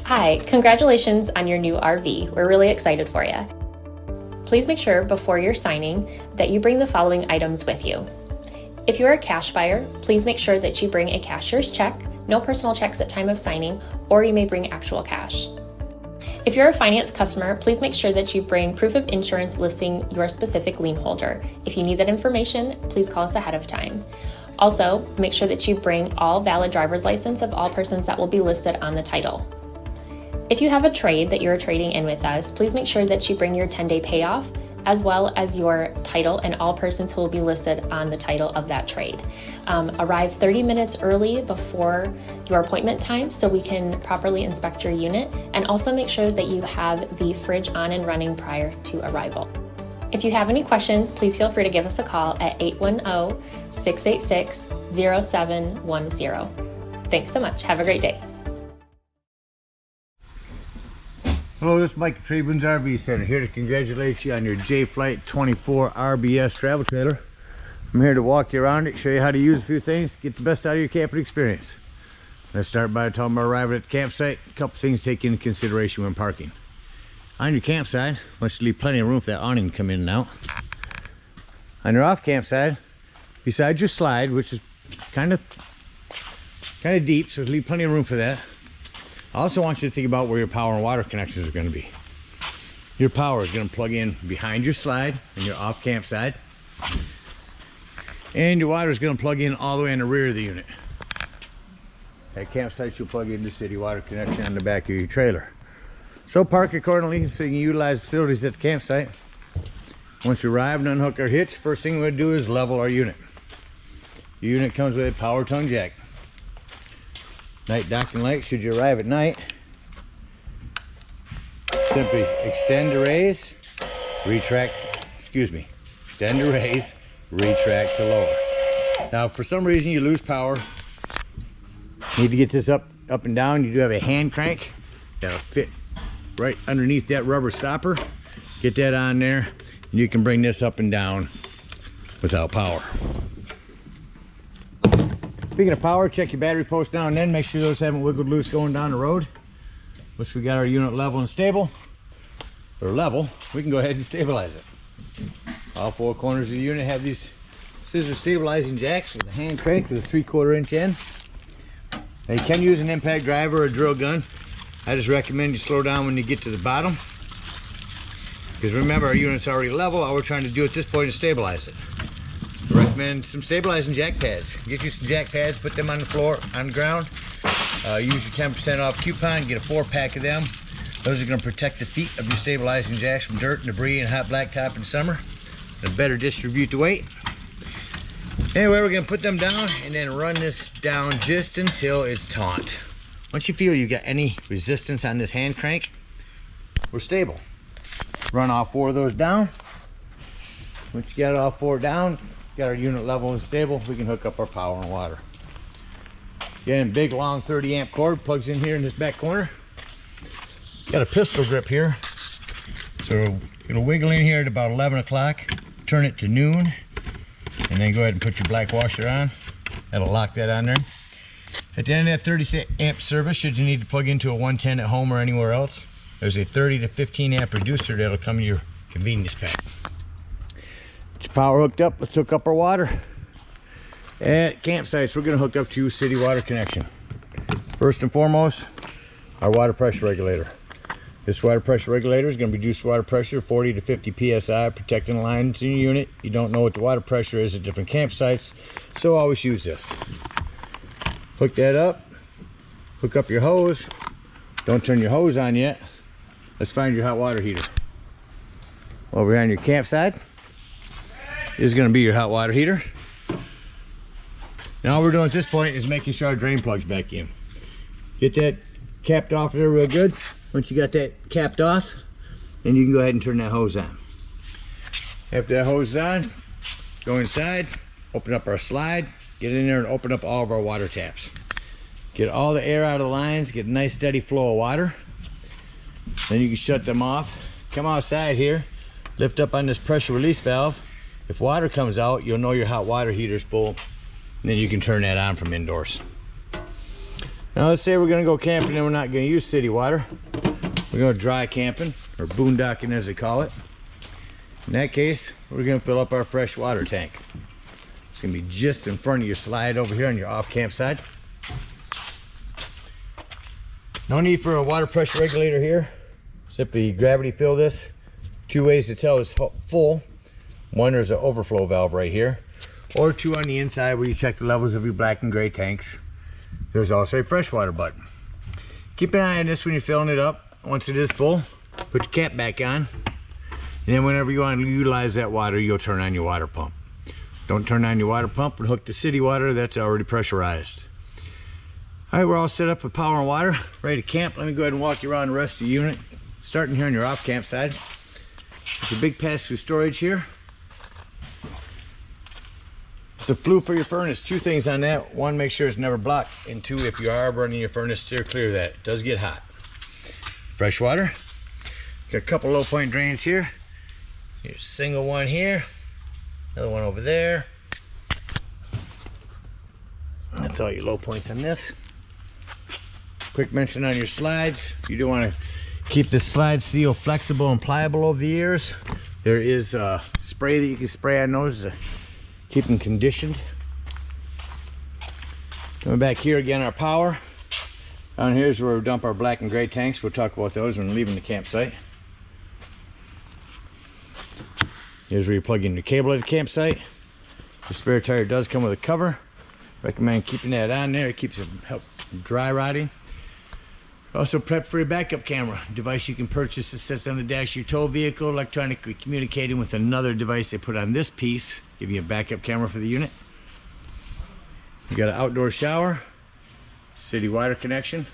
Hi, congratulations on your new RV. We're really excited for you. Please make sure before you're signing that you bring the following items with you. If you're a cash buyer, please make sure that you bring a cashier's check, no personal checks at time of signing, or you may bring actual cash. If you're a finance customer, please make sure that you bring proof of insurance listing your specific lien holder. If you need that information, please call us ahead of time. Also, make sure that you bring all valid driver's license of all persons that will be listed on the title. If you have a trade that you're trading in with us, please make sure that you bring your 10-day payoff as well as your title and all persons who will be listed on the title of that trade. Arrive 30 minutes early before your appointment time so we can properly inspect your unit, and also make sure that you have the fridge on and running prior to arrival. If you have any questions, please feel free to give us a call at 810-686-0710. Thanks so much. Have a great day. Hello, this is Mike at TradeWinds RV Center, here to congratulate you on your JAYFLIGHT 24 RBS travel trailer. I'm here to walk you around it, show you how to use a few things, get the best out of your camping experience. Let's start by talking about arriving at the campsite. A couple things to take into consideration when parking. On your campsite, I want you to leave plenty of room for that awning to come in and out. On your off campsite, beside your slide, which is kind of deep, so leave plenty of room for that. I also want you to think about where your power and water connections are going to be. Your power is going to plug in behind your slide and your off campsite, and your water is going to plug in all the way in the rear of the unit. At campsite, you'll plug in the city water connection on the back of your trailer. So park accordingly so you can utilize facilities at the campsite. Once you arrive and unhook our hitch, first thing we're going to do is level our unit. Your unit comes with a power tongue jack. Night docking light, should you arrive at night, simply extend to raise, extend to raise, retract to lower. Now if for some reason you lose power, need to get this up and down, you do have a hand crank that'll fit right underneath that rubber stopper. Get that on there and you can bring this up and down without power. Speaking of power, check your battery post now and then. Make sure those haven't wiggled loose going down the road. Once we got our unit level and stable, or level, we can go ahead and stabilize it. All four corners of the unit have these scissor stabilizing jacks with a hand crank with a 3/4 inch end. Now you can use an impact driver or a drill gun. I just recommend you slow down when you get to the bottom, because remember, our unit's already level. All we're trying to do at this point is stabilize it. I recommend some stabilizing jack pads. Get you some jack pads, put them on the floor, on the ground. Use your 10% off coupon, get a 4-pack of them. Those are going to protect the feet of your stabilizing jacks from dirt and debris and hot blacktop in summer. And better distribute the weight. Anyway, we're going to put them down and then run this down just until it's taut. Once you feel you got any resistance on this hand crank, we're stable. Run all 4 of those down. Once you got all 4 down, got our unit level and stable, we can hook up our power and water. Again, big long 30 amp cord plugs in here in this back corner. Got a pistol grip here, so it'll wiggle in here at about 11 o'clock, turn it to noon, and then go ahead and put your black washer on. That'll lock that on there. At the end of that 30 amp service, should you need to plug into a 110 at home or anywhere else, there's a 30 to 15 amp reducer that'll come in your convenience pack. Power hooked up, let's hook up our water. At campsites, we're going to hook up to city water connection. First and foremost, our water pressure regulator. This water pressure regulator is going to reduce water pressure 40 to 50 psi, protecting the lines in your unit. You don't know what the water pressure is at different campsites, so always use this. Hook that up, hook up your hose. Don't turn your hose on yet. Let's find your hot water heater. Over here on your campsite is going to be your hot water heater. Now all we're doing at this point is making sure our drain plug's back in. Get that capped off there real good. Once you got that capped off, then you can go ahead and turn that hose on. After that hose is on, go inside, open up our slide, get in there and open up all of our water taps. Get all the air out of the lines, get a nice steady flow of water. Then you can shut them off. Come outside here, lift up on this pressure release valve. If water comes out, you'll know your hot water heater is full, and then you can turn that on from indoors. Now let's say we're gonna go camping and we're not gonna use city water. We're gonna dry camping, or boondocking as they call it. In that case, we're gonna fill up our fresh water tank. It's gonna be just in front of your slide over here on your off campsite. No need for a water pressure regulator here. Simply gravity fill this. Two ways to tell it's full. One, there's an overflow valve right here, or two on the inside where you check the levels of your black and gray tanks. There's also a freshwater button. Keep an eye on this when you're filling it up. Once it is full, put your cap back on, and then whenever you want to utilize that water, you'll turn on your water pump. Don't turn on your water pump and hook the city water. That's already pressurized. All right, we're all set up with power and water, ready to camp. Let me go ahead and walk you around the rest of the unit, starting here on your off campsite. There's a big pass-through storage here. It's the flue for your furnace. Two things on that. One, make sure it's never blocked. And two, if you are running your furnace, steer clear of that. It does get hot. Fresh water. Got a couple low point drains here. Here's a single one here. Another one over there. That's all your low points on this. Quick mention on your slides. You do want to keep the slide seal flexible and pliable over the years. There is a spray that you can spray on those to keep them conditioned. Coming back here again, our power. Down here is where we dump our black and gray tanks. We'll talk about those when leaving the campsite. Here's where you plug in your cable at the campsite. The spare tire does come with a cover. Recommend keeping that on there. It keeps it help dry rotting. Also prep for your backup camera. Device you can purchase that sits on the dash of your tow vehicle, electronically communicating with another device they put on this piece. Give you a backup camera for the unit. You got an outdoor shower, city water connection,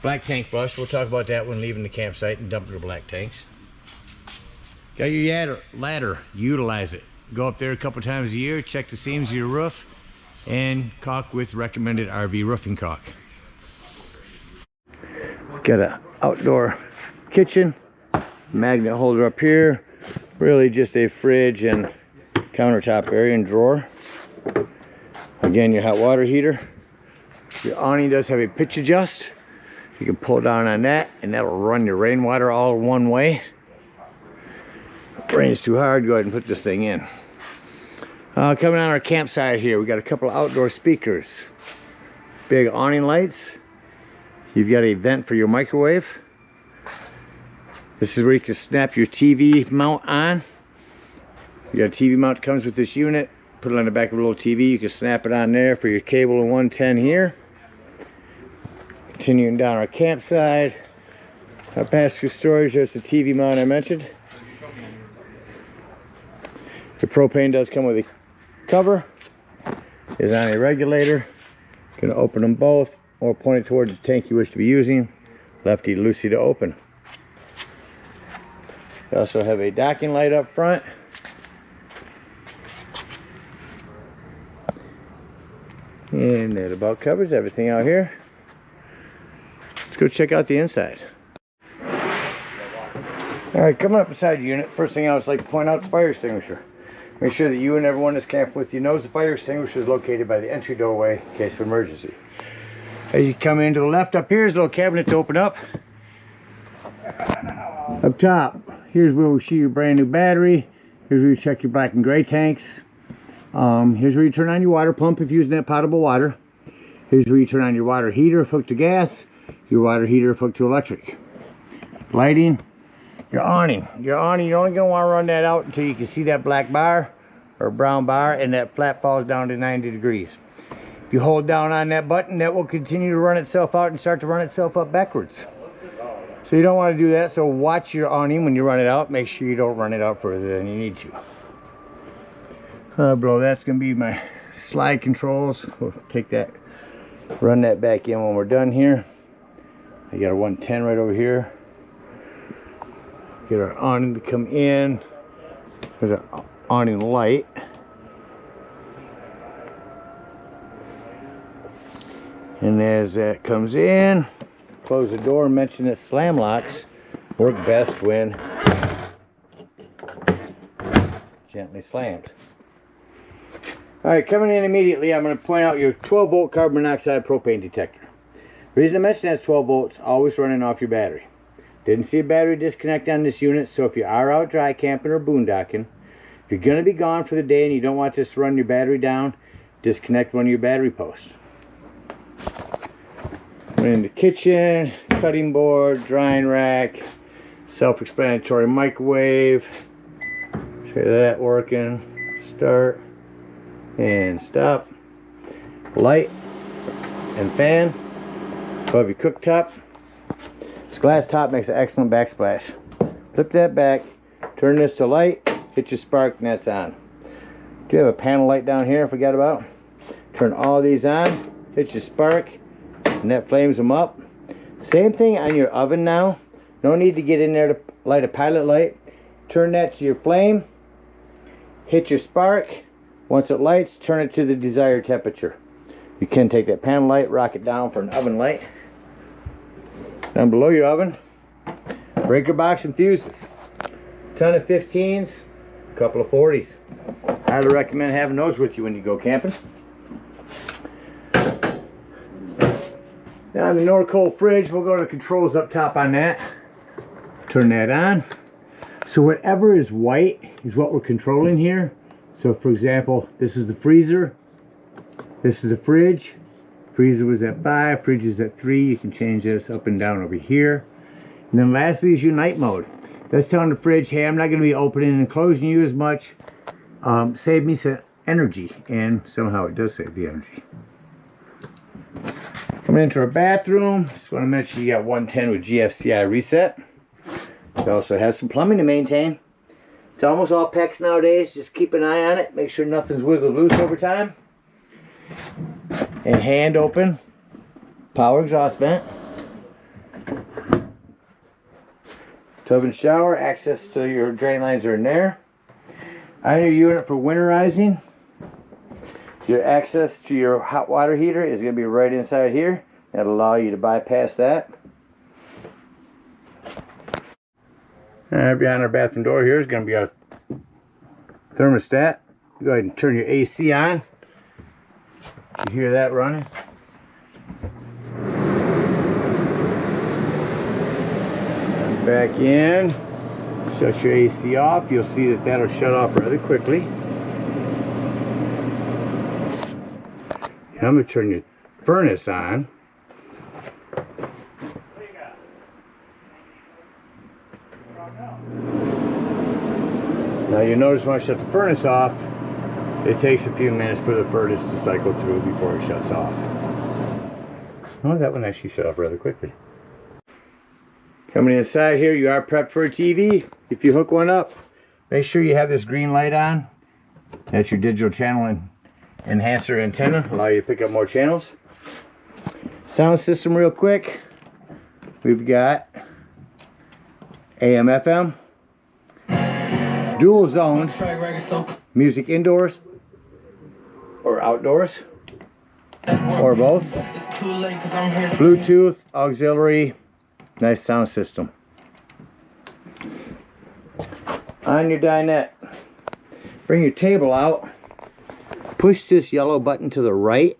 black tank flush. We'll talk about that when leaving the campsite and dumping the black tanks. Got your ladder. Utilize it. Go up there a couple times a year, check the seams of your roof, and caulk with recommended RV roofing caulk. Got an outdoor kitchen, magnet holder up here, really just a fridge and countertop area and drawer. Again, your hot water heater. Your awning does have a pitch adjust. You can pull down on that and that'll run your rainwater all one way. If it rains too hard, go ahead and put this thing in. Coming on our campsite here, we got a couple of outdoor speakers, big awning lights. You've got a vent for your microwave. This is where you can snap your TV mount on. You got a TV mount that comes with this unit. Put it on the back of a little TV. You can snap it on there for your cable and 110 here. Continuing down our campsite. Our pass-through storage, there's the TV mount I mentioned. The propane does come with a cover. Is on a regulator. You can open them both or point it toward the tank you wish to be using. Lefty loosey to open. You also have a docking light up front. And that about covers everything out here. Let's go check out the inside. Alright, coming up beside the unit, first thing I always like to point out the fire extinguisher. Make sure that you and everyone that's camped with you knows the fire extinguisher is located by the entry doorway in case of emergency. As you come into the left up here is a little cabinet to open up. Up top, here's where we see your brand new battery. Here's where you check your black and gray tanks. Here's where you turn on your water pump if you're using that potable water. Here's where you turn on your water heater if hooked to gas, your water heater if hooked to electric. Lighting, your awning. Your awning, you're only going to want to run that out until you can see that black bar or brown bar and that flap falls down to 90 degrees. If you hold down on that button, that will continue to run itself out and start to run itself up backwards. So you don't want to do that, so watch your awning when you run it out. Make sure you don't run it out further than you need to. Below that's going to be my slide controls. We'll take that, run that back in when we're done here. I got a 110 right over here. Get our awning to come in. There's an awning light. And as that comes in, close the door. Mention that slam locks work best when gently slammed. Alright, coming in immediately, I'm going to point out your 12 volt carbon monoxide propane detector. Reason I mentioned that's 12 volts, always running off your battery. Didn't see a battery disconnect on this unit, so if you are out dry camping or boondocking, if you're going to be gone for the day and you don't want this to run your battery down, disconnect one of your battery posts. We're in the kitchen, cutting board, drying rack, self-explanatory microwave. Try that working. Start and stop. Light and fan above your cooktop. This glass top makes an excellent backsplash. Flip that back, turn this to light, hit your spark, and that's on. Do you have a panel light down here I forgot about? Turn all these on, hit your spark, and that flames them up. Same thing on your oven now. No need to get in there to light a pilot light. Turn that to your flame, hit your spark. Once it lights, turn it to the desired temperature. You can take that panel light, rock it down for an oven light. Down below your oven, breaker box enthusiasts. Ton of 15s, a couple of 40s. Highly recommend having those with you when you go camping. Now the Norcold fridge, we'll go to the controls up top on that. Turn that on. So whatever is white is what we're controlling here. So for example, this is the freezer. This is the fridge. Freezer was at 5, fridge is at 3. You can change this up and down over here. And then lastly is your night mode. That's telling the fridge, hey, I'm not going to be opening and closing you as much. Save me some energy. And somehow it does save the energy. Coming into our bathroom, just want to mention you got 110 with GFCI reset. You also have some plumbing to maintain. It's almost all PEX nowadays. Just keep an eye on it. Make sure nothing's wiggled loose over time. And hand open power exhaust vent. Tub and shower, access to your drain lines are in there. On your unit for winterizing, your access to your hot water heater is going to be right inside here. That'll allow you to bypass that. And behind our bathroom door here is going to be a thermostat. Go ahead and turn your AC on. You hear that running? Back in, shut your AC off. You'll see that that'll shut off rather quickly. I'm going to turn your furnace on. Now you notice when I shut the furnace off, it takes a few minutes for the furnace to cycle through before it shuts off. Oh, that one actually shut off rather quickly. Coming inside here, you are prepped for a TV. If you hook one up, make sure you have this green light on. That's your digital channel enhancer antenna, allow you to pick up more channels. Sound system real quick. We've got AM, FM, dual zone, music indoors or outdoors, or both. Bluetooth, auxiliary, nice sound system. On your dinette, bring your table out, push this yellow button to the right,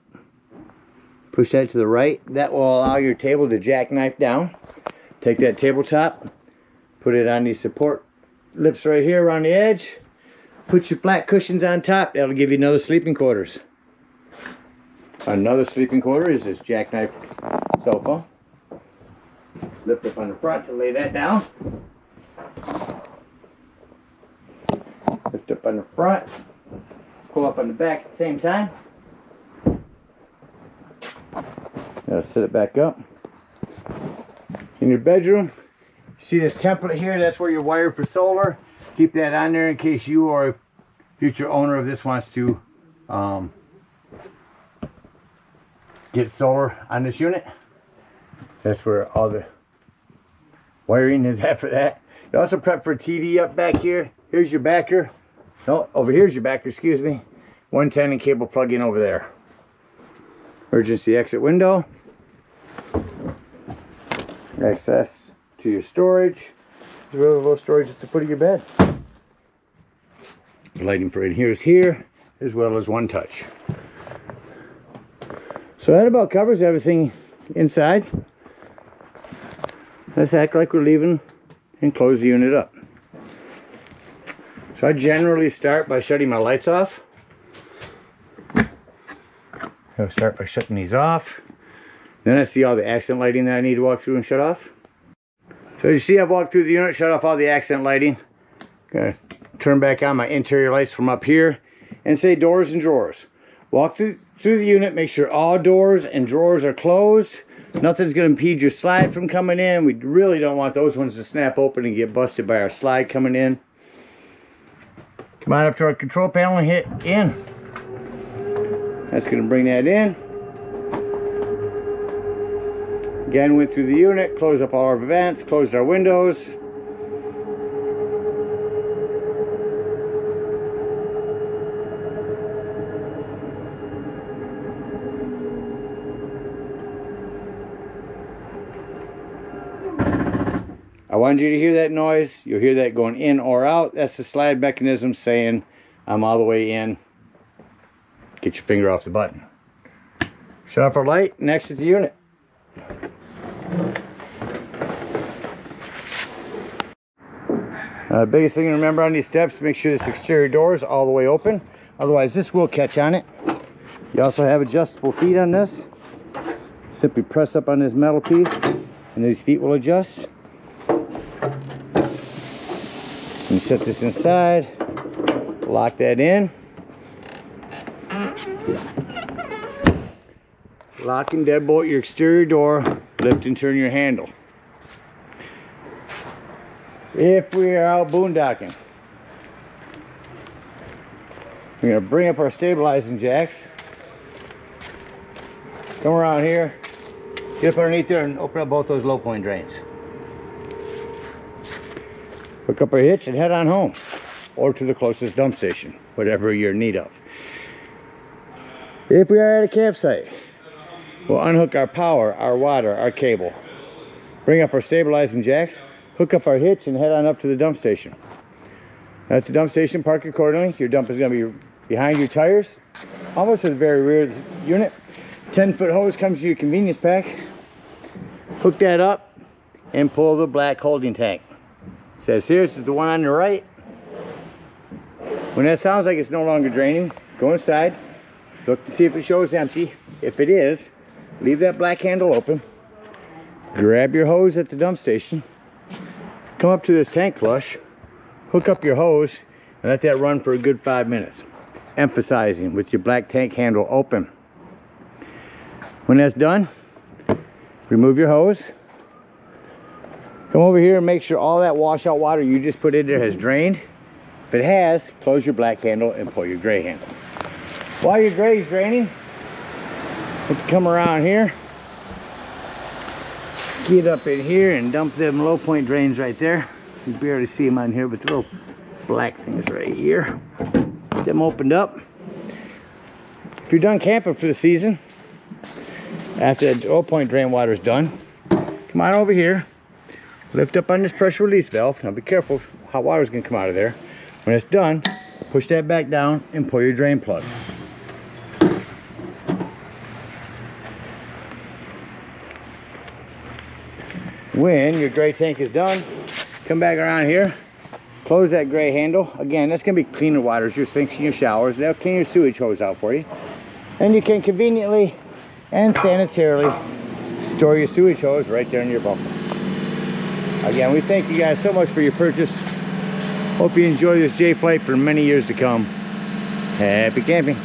push that to the right. That will allow your table to jackknife down. Take that tabletop, put it on these support lips right here around the edge, put your flat cushions on top. That'll give you another sleeping quarters. Another sleeping quarter is this jackknife sofa. Lift up on the front to lay that down. Lift up on the front, pull up on the back at the same time. Now set it back up. In your bedroom, see this template here? That's where you're wired for solar. Keep that on there in case you or a future owner of this wants to get solar on this unit. That's where all the wiring is at for that. You also prep for a TV up back here. Here's your backer. No, over here's your backer, excuse me. 110 and cable plug in over there. Emergency exit window. Access to your storage. There's a little storage at the foot of your bed. Lighting for it here is here, as well as one touch. So that about covers everything inside. Let's act like we're leaving and close the unit up. So I generally start by shutting my lights off. I'll start by shutting these off. Then I see all the accent lighting that I need to walk through and shut off. So as you see, I've walked through the unit, shut off all the accent lighting. Gonna turn back on my interior lights from up here and say doors and drawers. Walk through the unit, make sure all doors and drawers are closed. Nothing's gonna impede your slide from coming in. We really don't want those ones to snap open and get busted by our slide coming in. Come on up to our control panel and hit in. That's going to bring that in. Again, went through the unit, closed up all our vents, closed our windows. I wanted you to hear that noise. You'll hear that going in or out. That's the slide mechanism saying I'm all the way in. Get your finger off the button. Shut off our light and exit the unit. Biggest thing to remember on these steps, make sure this exterior door is all the way open. Otherwise this will catch on it. You also have adjustable feet on this. Simply press up on this metal piece and these feet will adjust. You set this inside, lock that in. Lock and deadbolt your exterior door, lift and turn your handle. If we are out boondocking, we're going to bring up our stabilizing jacks. Come around here, get up underneath there and open up both those low point drains. Hook up our hitch and head on home, or to the closest dump station, whatever you're in need of. If we are at a campsite, we'll unhook our power, our water, our cable. Bring up our stabilizing jacks, hook up our hitch, and head on up to the dump station. At the dump station, park accordingly. Your dump is going to be behind your tires, almost to the very rear of the unit. 10-foot hose comes to your convenience pack. Hook that up and pull the black holding tank. It says here, this is the one on the right. When that sounds like it's no longer draining, go inside, look to see if it shows empty. If it is, leave that black handle open, grab your hose at the dump station, come up to this tank flush, hook up your hose, and let that run for a good 5 minutes, emphasizing with your black tank handle open. When that's done, remove your hose, come over here and make sure all that washout water you just put in there has drained. If it has, close your black handle and pull your gray handle. While your gray is draining, let's come around here, get up in here and dump them low point drains right there. You can barely see them on here, but the little black thing is right here. Get them opened up. If you're done camping for the season, after the low point drain water is done, come on over here, lift up on this pressure release valve. Now be careful, hot water is going to come out of there. When it's done, push that back down and pull your drain plug. When your gray tank is done, come back around here, close that gray handle. Again, that's going to be cleaner waters, your sinks and your showers. They'll clean your sewage hose out for you. And you can conveniently and sanitarily store your sewage hose right there in your bumper. Again, we thank you guys so much for your purchase. Hope you enjoy this JAYFLIGHT for many years to come. Happy camping.